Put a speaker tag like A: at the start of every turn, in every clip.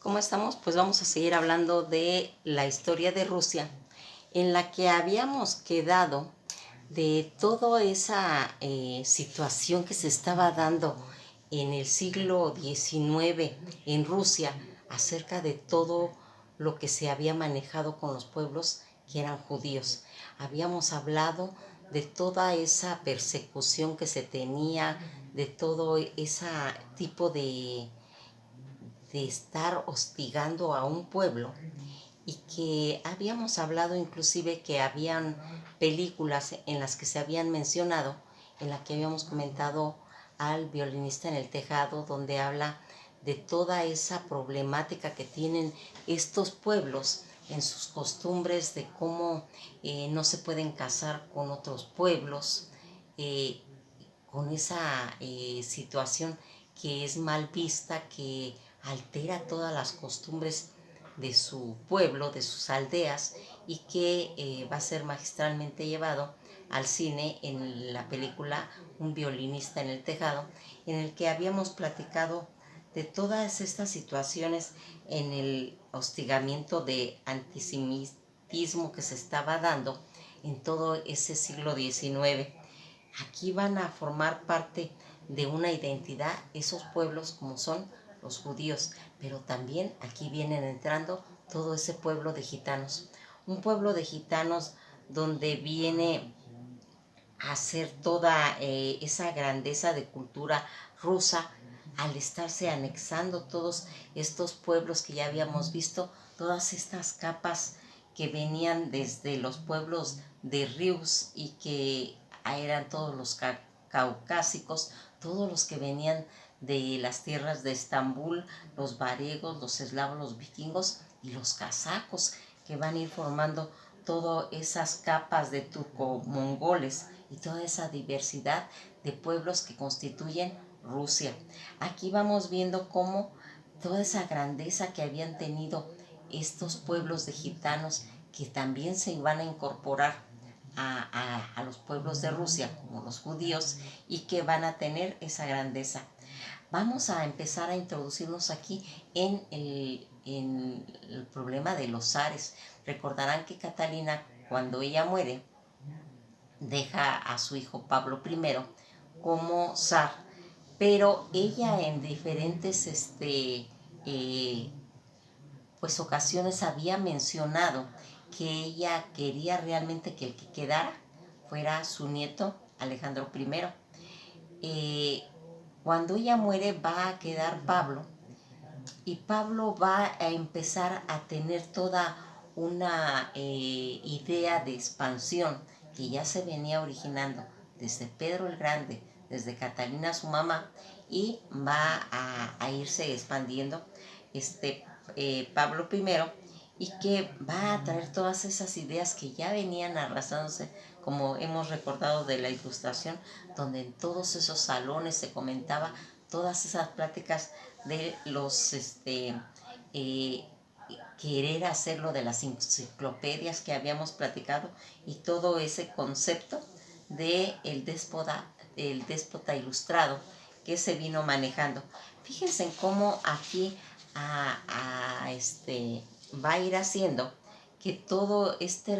A: ¿Cómo estamos? Pues vamos a seguir hablando de la historia de Rusia, en la que habíamos quedado de toda esa situación que se estaba dando en el siglo XIX en Rusia acerca de todo lo que se había manejado con los pueblos que eran judíos. Habíamos hablado de toda esa persecución que se tenía, de todo ese tipo de estar hostigando a un pueblo, y que habíamos hablado inclusive que habían películas en las que se habían mencionado, en la que habíamos comentado al violinista en el tejado, donde habla de toda esa problemática que tienen estos pueblos en sus costumbres, de cómo no se pueden casar con otros pueblos, eh, con esa situación que es mal vista, que altera todas las costumbres de su pueblo, de sus aldeas, y que va a ser magistralmente llevado al cine en la película Un violinista en el tejado, en el que habíamos platicado de todas estas situaciones en el hostigamiento de antisemitismo que se estaba dando en todo ese siglo XIX. Aquí van a formar parte de una identidad esos pueblos como son los judíos, pero también aquí vienen entrando todo ese pueblo de gitanos. Un pueblo de gitanos donde viene a ser toda esa grandeza de cultura rusa al estarse anexando todos estos pueblos que ya habíamos visto, todas estas capas que venían desde los pueblos de Rius y que eran todos los caucásicos, todos los que venían de las tierras de Estambul, los varegos, los eslavos, los vikingos y los casacos, que van a ir formando todas esas capas de turco-mongoles y toda esa diversidad de pueblos que constituyen Rusia. Aquí vamos viendo cómo toda esa grandeza que habían tenido estos pueblos de gitanos, que también se iban a incorporar a los pueblos de Rusia, como los judíos, y que van a tener esa grandeza. Vamos a empezar a introducirnos aquí en el problema de los zares. Recordarán que Catalina, cuando ella muere, deja a su hijo Pablo I como zar, pero ella en diferentes eh, pues ocasiones había mencionado que ella quería realmente que el que quedara fuera su nieto Alejandro I. Cuando ella muere va a quedar Pablo, y Pablo va a empezar a tener toda una idea de expansión que ya se venía originando desde Pedro el Grande, desde Catalina su mamá, y va a irse expandiendo Pablo I, y que va a traer todas esas ideas que ya venían arrasándose, como hemos recordado de la Ilustración, donde en todos esos salones se comentaba todas esas pláticas de los eh, querer hacerlo de las enciclopedias que habíamos platicado, y todo ese concepto de el déspota ilustrado que se vino manejando. Fíjense cómo aquí va a ir haciendo que toda esta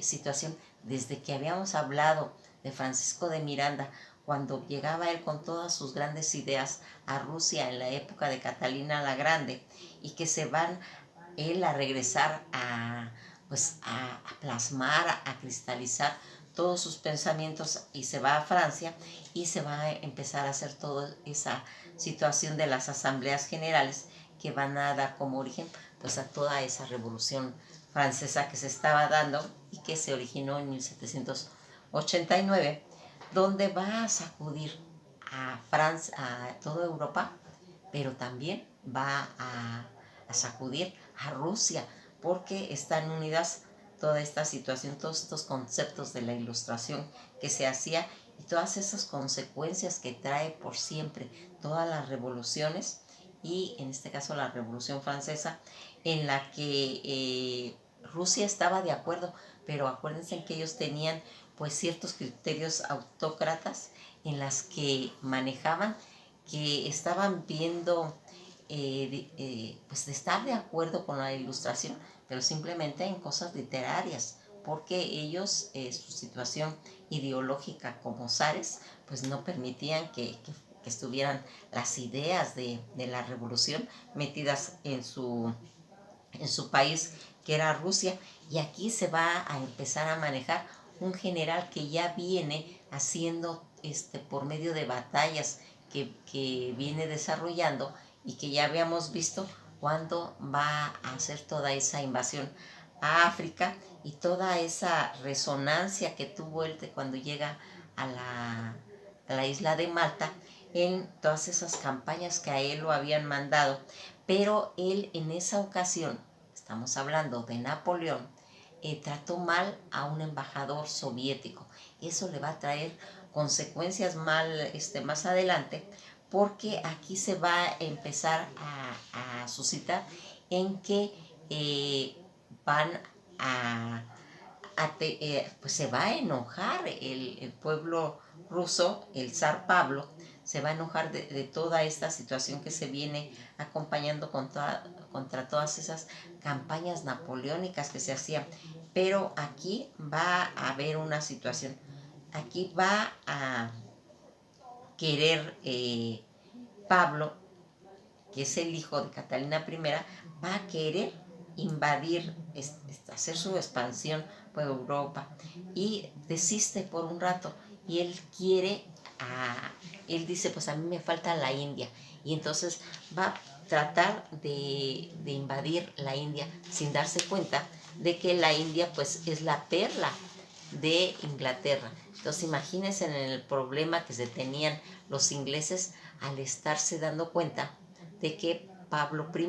A: situación, desde que habíamos hablado de Francisco de Miranda, cuando llegaba él con todas sus grandes ideas a Rusia en la época de Catalina la Grande, y que se van él a regresar a plasmar, a cristalizar todos sus pensamientos, y se va a Francia y se va a empezar a hacer toda esa situación de las asambleas generales que van a dar como origen pues a toda esa revolución francesa que se estaba dando y que se originó en 1789, donde va a sacudir a Francia, a toda Europa, pero también va a sacudir a Rusia, porque están unidas toda esta situación, todos estos conceptos de la Ilustración que se hacía, y todas esas consecuencias que trae por siempre todas las revoluciones, y en este caso la Revolución Francesa, en la que Rusia estaba de acuerdo, pero acuérdense que ellos tenían pues ciertos criterios autócratas en las que manejaban, que estaban viendo pues de estar de acuerdo con la ilustración, pero simplemente en cosas literarias, porque ellos, su situación ideológica como zares, pues no permitían que estuvieran las ideas de la revolución metidas en su país, que era Rusia, y aquí se va a empezar a manejar un general que ya viene haciendo por medio de batallas que viene desarrollando y que ya habíamos visto cuando va a hacer toda esa invasión a África y toda esa resonancia que tuvo él de cuando llega a la isla de Malta en todas esas campañas que a él lo habían mandado, pero él en esa ocasión, estamos hablando de Napoleón, trató mal a un embajador soviético. Eso le va a traer consecuencias más adelante, porque aquí se va a empezar a suscitar en que van a, pues se va a enojar el pueblo ruso, el zar Pablo, se va a enojar de toda esta situación que se viene acompañando contra todas esas campañas napoleónicas que se hacían. Pero aquí va a haber una situación, aquí va a querer Pablo, que es el hijo de Catalina I, va a querer invadir, hacer su expansión por Europa y desiste por un rato y él dice, pues a mí me falta la India, y entonces va a tratar de invadir la India sin darse cuenta de que la India pues es la perla de Inglaterra. Entonces imagínense en el problema que se tenían los ingleses al estarse dando cuenta de que Pablo I,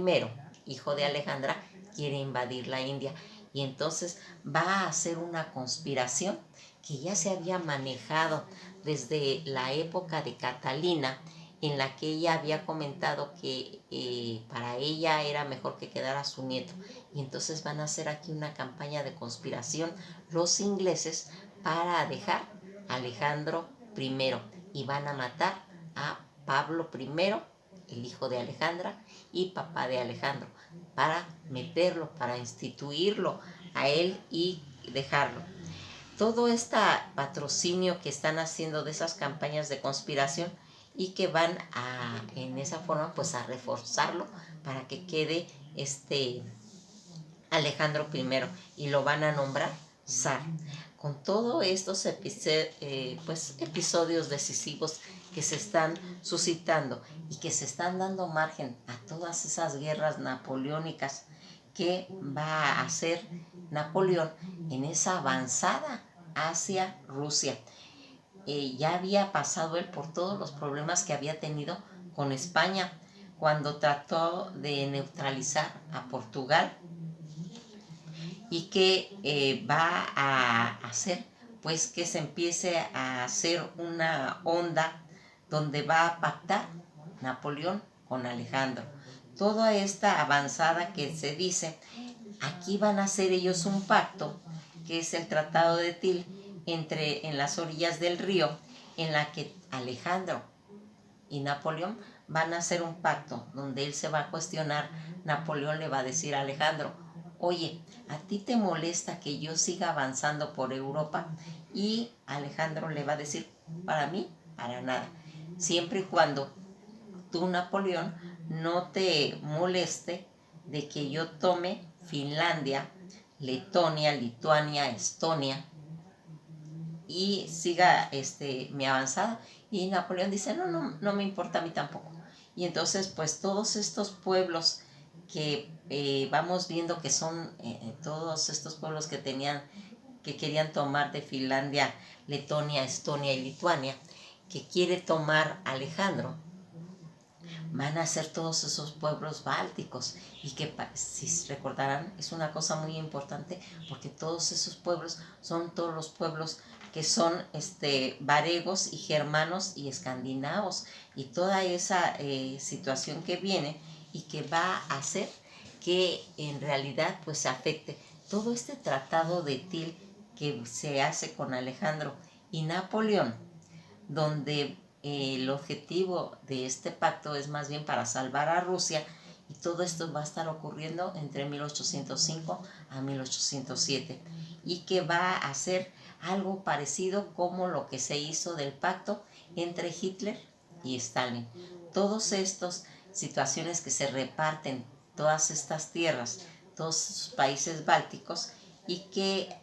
A: hijo de Alejandra, quiere invadir la India. Y entonces va a hacer una conspiración que ya se había manejado desde la época de Catalina, en la que ella había comentado que para ella era mejor que quedara su nieto. Y entonces van a hacer aquí una campaña de conspiración los ingleses para dejar a Alejandro I y van a matar a Pablo I, el hijo de Alejandra y papá de Alejandro, para meterlo, para instituirlo a él y dejarlo. Todo este patrocinio que están haciendo de esas campañas de conspiración y que van en esa forma pues a reforzarlo para que quede Alejandro I y lo van a nombrar zar. Con todos estos episodios decisivos que se están suscitando y que se están dando margen a todas esas guerras napoleónicas que va a hacer Napoleón en esa avanzada hacia Rusia. Ya había pasado él por todos los problemas que había tenido con España cuando trató de neutralizar a Portugal, y que va a hacer pues que se empiece a hacer una onda donde va a pactar Napoleón con Alejandro. Toda esta avanzada que se dice, aquí van a hacer ellos un pacto, que es el Tratado de Til, en las orillas del río, en la que Alejandro y Napoleón van a hacer un pacto donde él se va a cuestionar. Napoleón le va a decir a Alejandro, oye, ¿a ti te molesta que yo siga avanzando por Europa? Y Alejandro le va a decir, para mí, para nada. Siempre y cuando tú, Napoleón, no te moleste de que yo tome Finlandia, Letonia, Lituania, Estonia y siga mi avanzada. Y Napoleón dice, no me importa a mí tampoco. Y entonces pues todos estos pueblos que vamos viendo que son todos estos pueblos que querían tomar de Finlandia, Letonia, Estonia y Lituania, que quiere tomar Alejandro, van a ser todos esos pueblos bálticos, y que si recordarán es una cosa muy importante porque todos esos pueblos son todos los pueblos que son varegos y germanos y escandinavos, y toda esa situación que viene y que va a hacer que en realidad pues se afecte todo este tratado de Til que se hace con Alejandro y Napoleón, donde el objetivo de este pacto es más bien para salvar a Rusia Y todo esto va a estar ocurriendo entre 1805 a 1807 y que va a ser algo parecido como lo que se hizo del pacto entre Hitler y Stalin. Todas estas situaciones que se reparten, todas estas tierras, todos los países bálticos, y que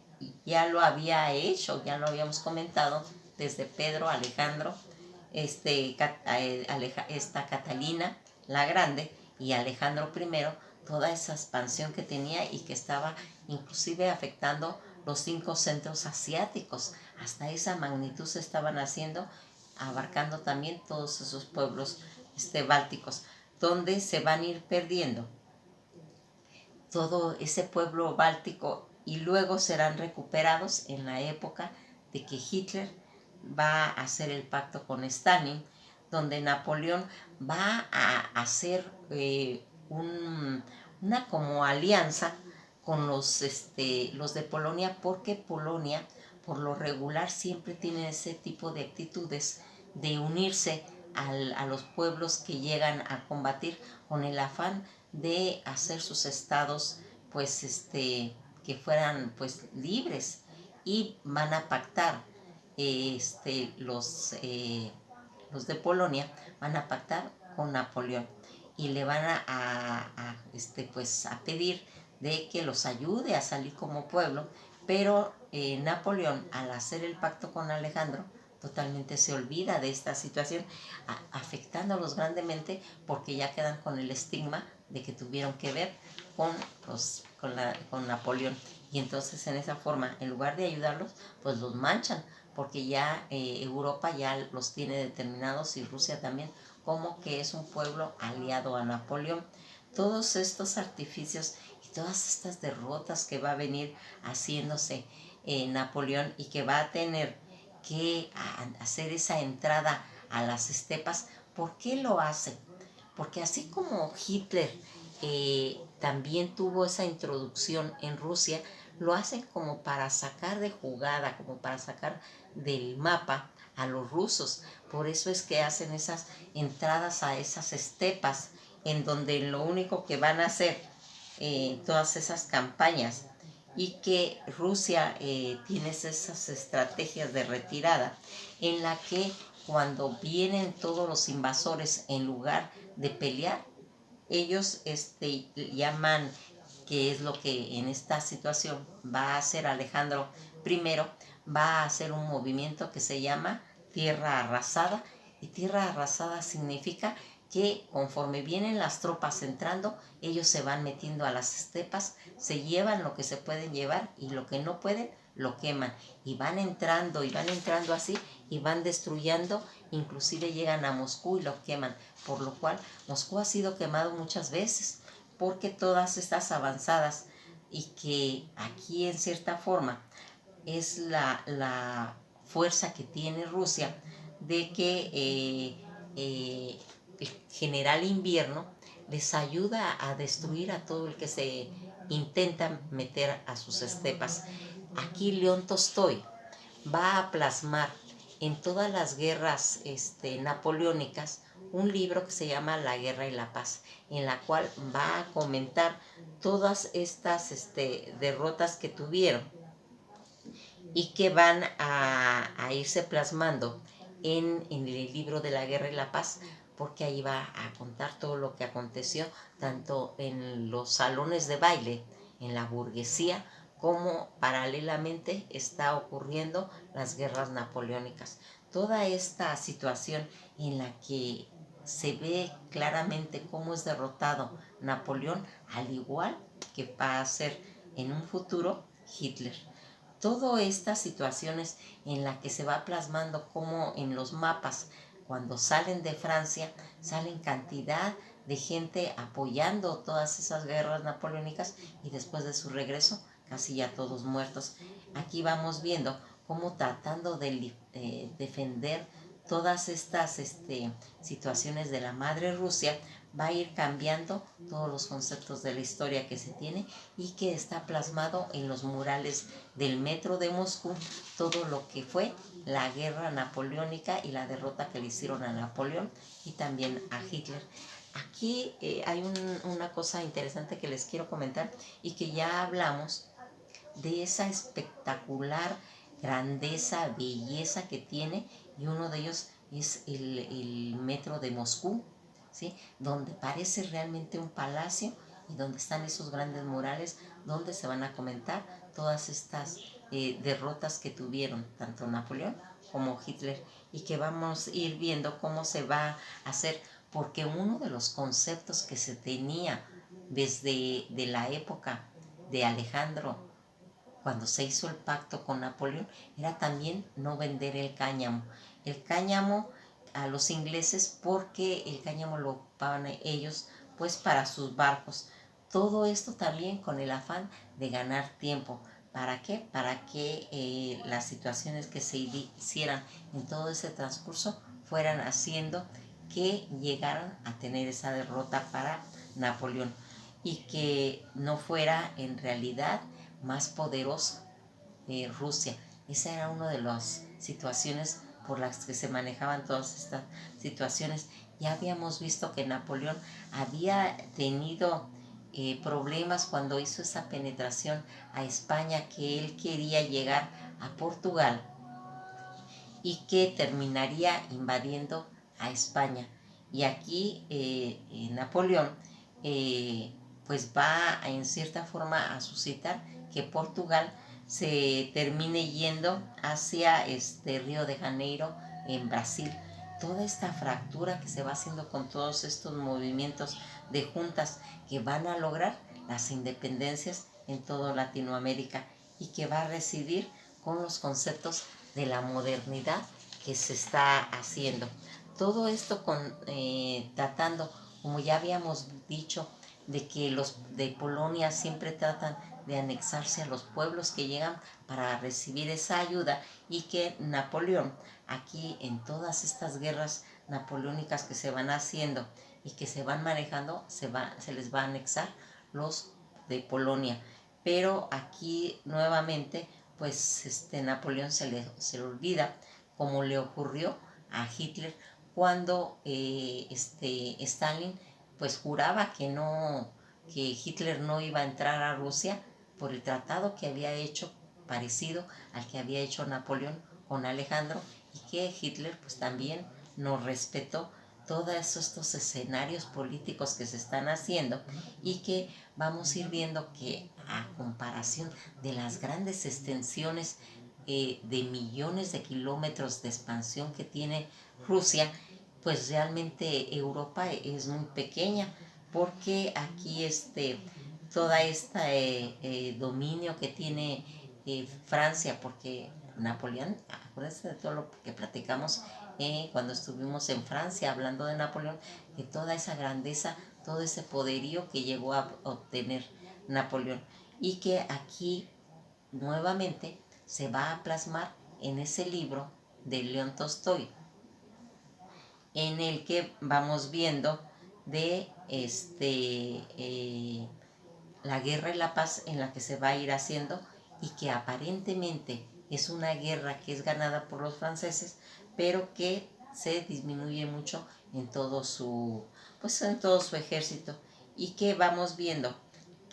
A: ya lo había hecho, ya lo habíamos comentado, desde Pedro Alejandro, esta Catalina la Grande y Alejandro I, toda esa expansión que tenía y que estaba inclusive afectando los 5 centros asiáticos. Hasta esa magnitud se estaban haciendo, abarcando también todos esos pueblos bálticos, donde se van a ir perdiendo todo ese pueblo báltico y luego serán recuperados en la época de que Hitler va a hacer el pacto con Stalin, donde Napoleón va a hacer una como alianza con los de Polonia, porque Polonia por lo regular siempre tiene ese tipo de actitudes de unirse a los pueblos que llegan a combatir con el afán de hacer sus estados pues que fueran pues libres, y van a pactar los de Polonia van a pactar con Napoleón y le van pues a pedir de que los ayude a salir como pueblo, pero Napoleón, al hacer el pacto con Alejandro, totalmente se olvida de esta situación, afectándolos grandemente, porque ya quedan con el estigma de que tuvieron que ver con Napoleón. Y entonces en esa forma, en lugar de ayudarlos, pues los manchan, porque ya Europa ya los tiene determinados, y Rusia también, como que es un pueblo aliado a Napoleón. Todos estos artificios y todas estas derrotas que va a venir haciéndose Napoleón, y que va a tener que hacer esa entrada a las estepas. ¿Por qué lo hace? Porque así como Hitler también tuvo esa introducción en Rusia, lo hacen como para sacar de jugada, como para sacar del mapa a los rusos. Por eso es que hacen esas entradas a esas estepas, en donde lo único que van a hacer todas esas campañas, y que Rusia tiene esas estrategias de retirada, en la que cuando vienen todos los invasores, en lugar de pelear, ellos llaman, que es lo que en esta situación va a hacer Alejandro I, va a hacer un movimiento que se llama tierra arrasada. Y tierra arrasada significa que conforme vienen las tropas entrando, ellos se van metiendo a las estepas, se llevan lo que se pueden llevar, y lo que no pueden lo queman, y van entrando así, y van destruyendo, inclusive llegan a Moscú y lo queman, por lo cual Moscú ha sido quemado muchas veces, porque todas estas avanzadas, y que aquí en cierta forma es la fuerza que tiene Rusia, de que el general Invierno les ayuda a destruir a todo el que se intenta meter a sus estepas. Aquí León Tolstoy va a plasmar en todas las guerras napoleónicas un libro que se llama La Guerra y la Paz, en la cual va a comentar todas estas derrotas que tuvieron, y que van a irse plasmando en el libro de La Guerra y la Paz, porque ahí va a contar todo lo que aconteció, tanto en los salones de baile, en la burguesía, como paralelamente está ocurriendo las guerras napoleónicas. Toda esta situación en la que se ve claramente cómo es derrotado Napoleón, al igual que va a ser en un futuro Hitler. Todas estas situaciones en las que se va plasmando como en los mapas, cuando salen de Francia, salen cantidad de gente apoyando todas esas guerras napoleónicas, y después de su regreso, casi ya todos muertos. Aquí vamos viendo cómo, tratando de defender todas estas situaciones de la madre Rusia, va a ir cambiando todos los conceptos de la historia que se tiene, y que está plasmado en los murales del metro de Moscú, todo lo que fue la guerra napoleónica y la derrota que le hicieron a Napoleón y también a Hitler. aquí hay una cosa interesante que les quiero comentar y que ya hablamos de esa espectacular grandeza, belleza que tiene, y uno de ellos es el metro de Moscú, ¿sí? Donde parece realmente un palacio y donde están esos grandes murales donde se van a comentar todas estas derrotas que tuvieron tanto Napoleón como Hitler, y que vamos a ir viendo cómo se va a hacer, porque uno de los conceptos que se tenía desde de la época de Alejandro, cuando se hizo el pacto con Napoleón, era también no vender el cáñamo. El cáñamo a los ingleses, porque el cáñamo lo ocupaban ellos pues para sus barcos. Todo esto también con el afán de ganar tiempo. ¿Para qué? Para que las situaciones que se hicieran en todo ese transcurso fueran haciendo que llegaran a tener esa derrota para Napoleón, y que no fuera en realidad más poderosa Rusia. Esa era una de las situaciones por las que se manejaban todas estas situaciones. Ya habíamos visto que Napoleón había tenido problemas cuando hizo esa penetración a España, que él quería llegar a Portugal y que terminaría invadiendo a España. Y aquí Napoleón pues va en cierta forma a suscitar que Portugal se termine yendo hacia Río de Janeiro, en Brasil. Toda esta fractura que se va haciendo con todos estos movimientos de juntas que van a lograr las independencias en toda Latinoamérica, y que va a residir con los conceptos de la modernidad que se está haciendo. Todo esto tratando, como ya habíamos dicho, de que los de Polonia siempre tratan de anexarse a los pueblos que llegan para recibir esa ayuda, y que Napoleón, aquí en todas estas guerras napoleónicas que se van haciendo y que se van manejando, se les va a anexar los de Polonia. Pero aquí nuevamente pues Napoleón se le olvida, como le ocurrió a Hitler cuando Stalin pues juraba que Hitler no iba a entrar a Rusia por el tratado que había hecho, parecido al que había hecho Napoleón con Alejandro, y que Hitler pues también no respetó todos estos escenarios políticos que se están haciendo, y que vamos a ir viendo que, a comparación de las grandes extensiones de millones de kilómetros de expansión que tiene Rusia, pues realmente Europa es muy pequeña, porque aquí toda esta dominio que tiene Francia, porque Napoleón, acuérdense de todo lo que platicamos cuando estuvimos en Francia hablando de Napoleón, de toda esa grandeza, todo ese poderío que llegó a obtener Napoleón, y que aquí nuevamente se va a plasmar en ese libro de León Tolstoy, en el que vamos viendo de la guerra y la paz en la que se va a ir haciendo, y que aparentemente es una guerra que es ganada por los franceses, pero que se disminuye mucho en todo su ejército, y que vamos viendo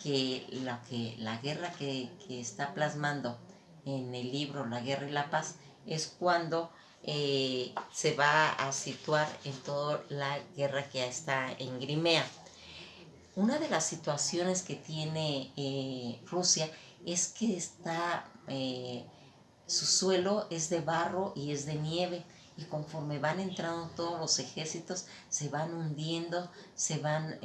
A: que la guerra que está plasmando en el libro La Guerra y la Paz es cuando se va a situar en toda la guerra que está en Crimea. Una de las situaciones que tiene Rusia es que su suelo es de barro y es de nieve, y conforme van entrando todos los ejércitos se van hundiendo, se van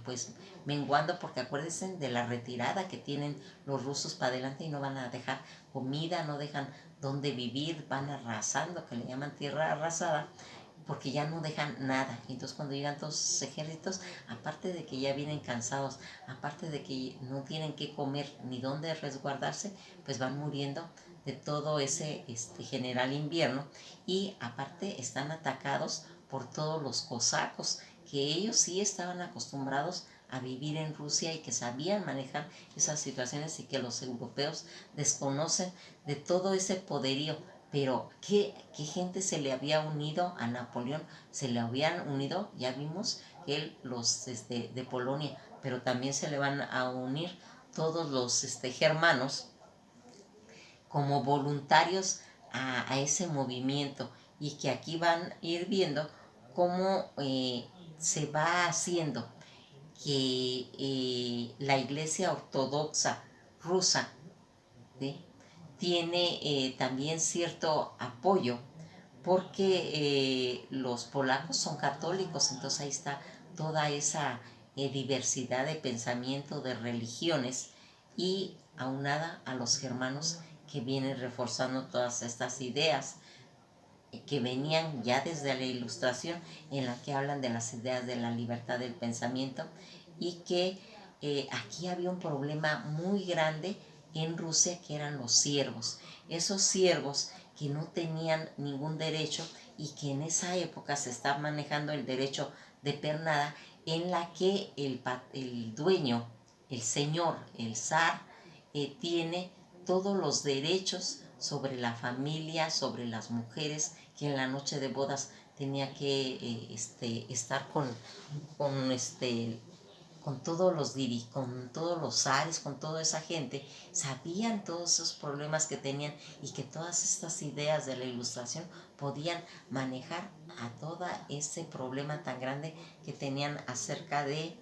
A: pues menguando, porque acuérdense de la retirada que tienen los rusos para adelante, y no van a dejar comida, no dejan dónde vivir, van arrasando, que le llaman tierra arrasada, porque ya no dejan nada. Entonces cuando llegan todos sus ejércitos, aparte de que ya vienen cansados, aparte de que no tienen qué comer ni dónde resguardarse, pues van muriendo de todo ese general invierno, y aparte están atacados por todos los cosacos, que ellos sí estaban acostumbrados a vivir en Rusia y que sabían manejar esas situaciones, y que los europeos desconocen de todo ese poderío. Pero ¿qué gente se le había unido a Napoleón? Se le habían unido, ya vimos aquel, los de Polonia, pero también se le van a unir todos los germanos como voluntarios a ese movimiento, y que aquí van a ir viendo cómo se va haciendo que la Iglesia Ortodoxa rusa, ¿sí?, tiene también cierto apoyo, porque los polacos son católicos. Entonces ahí está toda esa diversidad de pensamiento, de religiones, y aunada a los germanos, que vienen reforzando todas estas ideas que venían ya desde la Ilustración, en la que hablan de las ideas de la libertad del pensamiento, y que aquí había un problema muy grande en Rusia, que eran los siervos. Esos siervos que no tenían ningún derecho, y que en esa época se estaba manejando el derecho de pernada, en la que el dueño, el señor, el zar, tiene todos los derechos sobre la familia, sobre las mujeres, que en la noche de bodas tenía que estar con, con con todos los zares, con toda esa gente. Sabían todos esos problemas que tenían, y que todas estas ideas de la Ilustración podían manejar a todo ese problema tan grande que tenían acerca de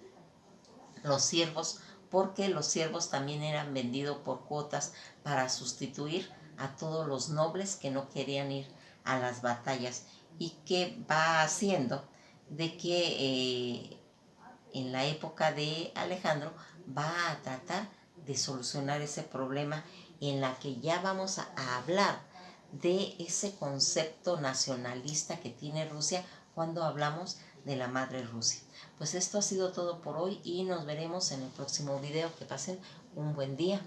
A: los siervos, porque los siervos también eran vendidos por cuotas para sustituir a todos los nobles que no querían ir a las batallas, y que va haciendo de que en la época de Alejandro va a tratar de solucionar ese problema, en la que ya vamos a hablar de ese concepto nacionalista que tiene Rusia cuando hablamos de la madre Rusia. Pues esto ha sido todo por hoy, y nos veremos en el próximo video. Que pasen un buen día.